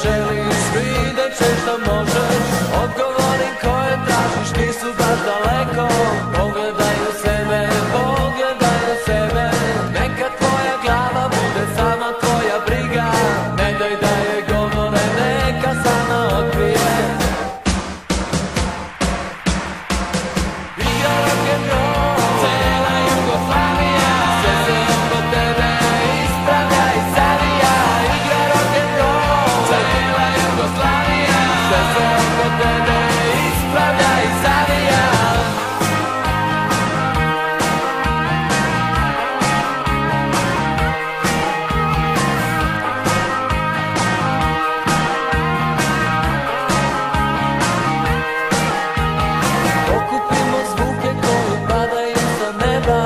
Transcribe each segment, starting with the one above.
želiš, vidjet ćeš da možeš. Odgovori koje tražiš nisu baš daleko. Pogledaj u sebe, pogledaj u sebe. Neka tvoja glava bude samo tvoja briga. Ne daj da je govore, neka sama otkrije. Igra rock'n'roll, cela Jugoslavija. Sve se oko tebe ispravlja i savija. Igra rock'n'roll, cela Jugoslavija. Sve se oko tebe ispravlja i savija. Okupimo zvuke koji padaju sa neba.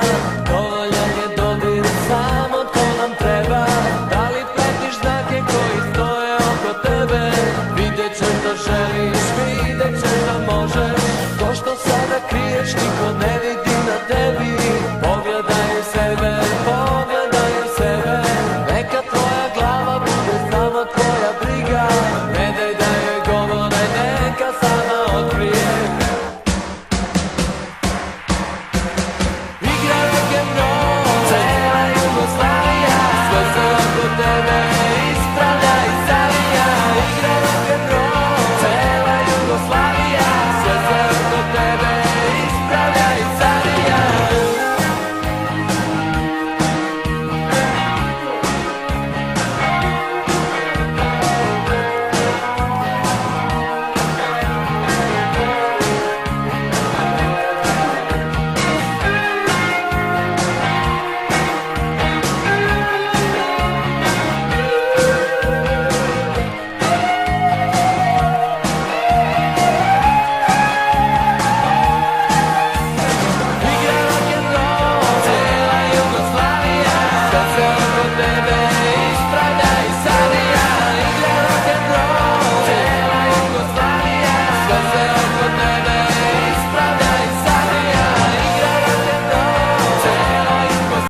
Dovoljan je dodir, samo to nam treba. Da li pratiš znake koji stoje oko tebe? Vidjet ćeš da želiš, vidjet ćeš da možeš. To što sada kriješ niko ne vidi na tebi. Pogledaj u sebe, pogledaj u sebe. Neka tvoja glava bude samo tvoja briga.